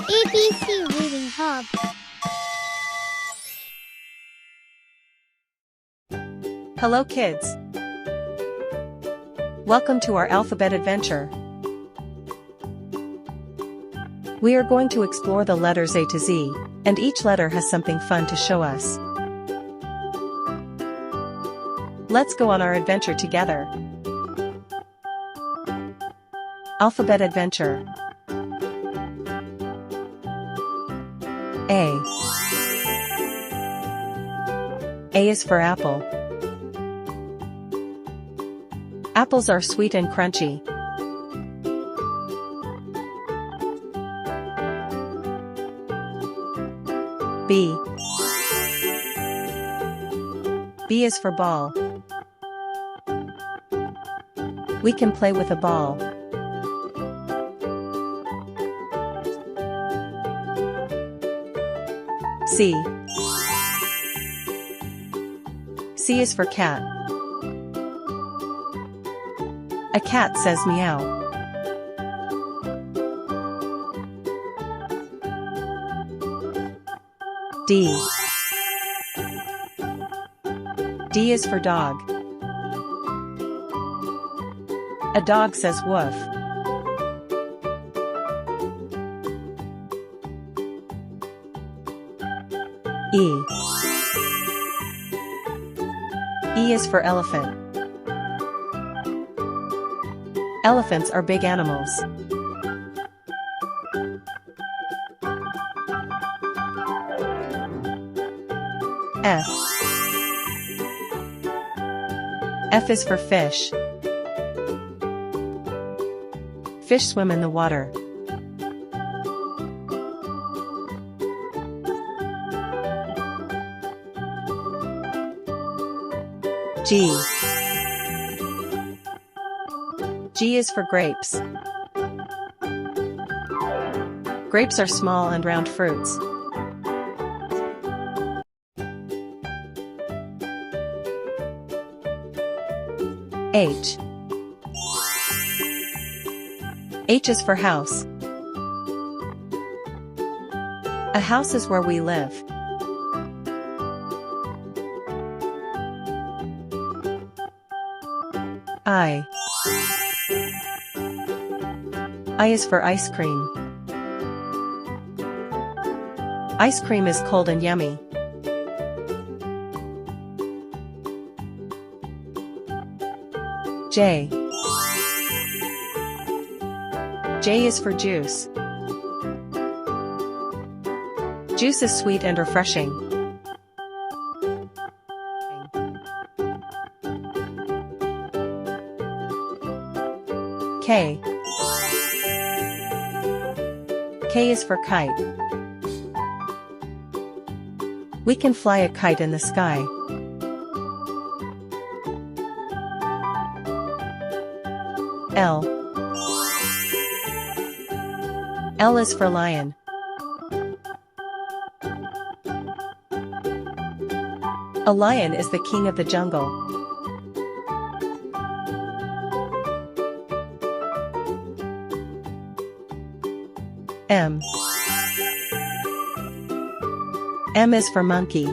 ABC Reading Hub. Hello kids! Welcome to our alphabet adventure. We are going to explore the letters A to Z, and each letter has something fun to show us. Let's go on our adventure together. Alphabet Adventure. A. A is for apple. Apples are sweet and crunchy. B. B is for ball. We can play with a ball. C. C is for cat. A cat says meow. D. D is for dog. A dog says woof. E. E is for elephant. Elephants are big animals. F. F is for fish. Fish swim in the water. G. G is for grapes. Grapes are small and round fruits. H. H is for house. A house is where we live. I. I is for ice cream. Ice cream is cold and yummy. J. J is for juice. Juice is sweet and refreshing. K. K is for kite. We can fly a kite in the sky. L. L is for lion. A lion is the king of the jungle. M. M is for monkey.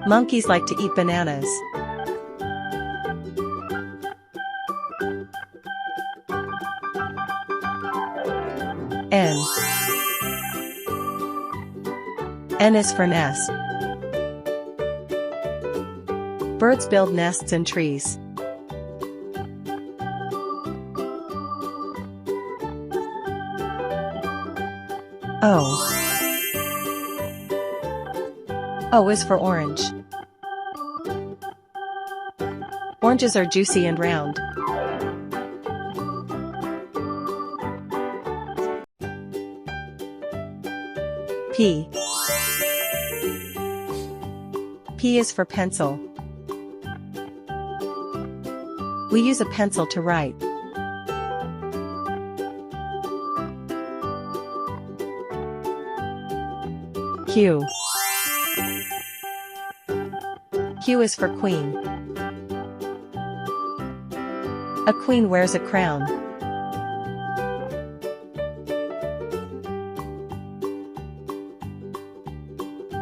Monkeys like to eat bananas. N. N is for nest. Birds build nests in trees. O. O is for orange. Oranges are juicy and round. P. P is for pencil. We use a pencil to write. Q. Q is for queen. A queen wears a crown.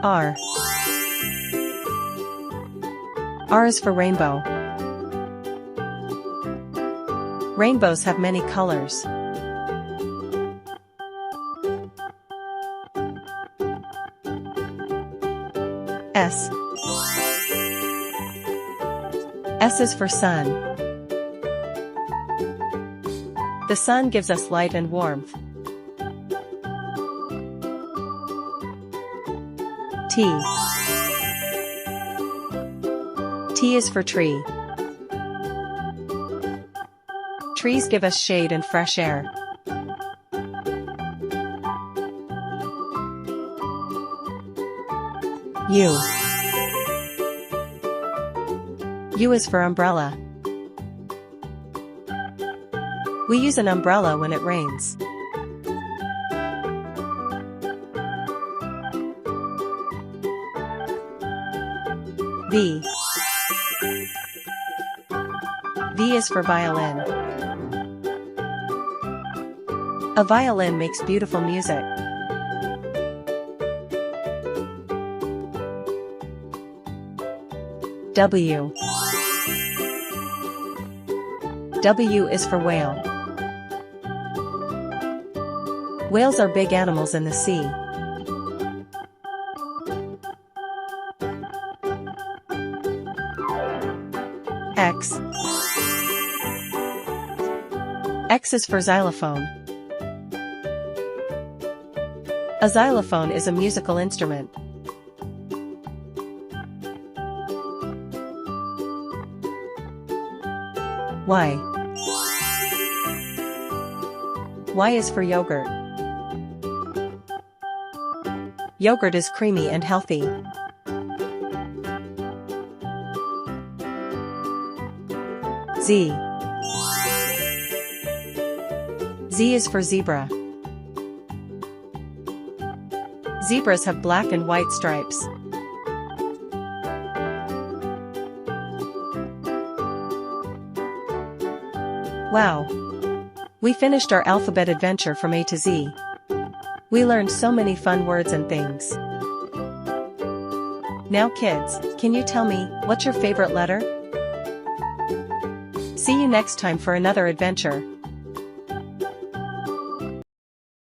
R. R is for rainbow. Rainbows have many colors. S. S is for sun. The sun gives us light and warmth. T. T is for tree. Trees give us shade and fresh air. U. U is for umbrella. We use an umbrella when it rains. V. V is for violin. A violin makes beautiful music. W. W is for whale. Whales are big animals in the sea. X. X is for xylophone. A xylophone is a musical instrument. Y. Y is for yogurt. Yogurt is creamy and healthy. Z. Z is for zebra. Zebras have black and white stripes. Wow! We finished our alphabet adventure from A to Z. We learned so many fun words and things. Now kids, can you tell me, what's your favorite letter? See you next time for another adventure.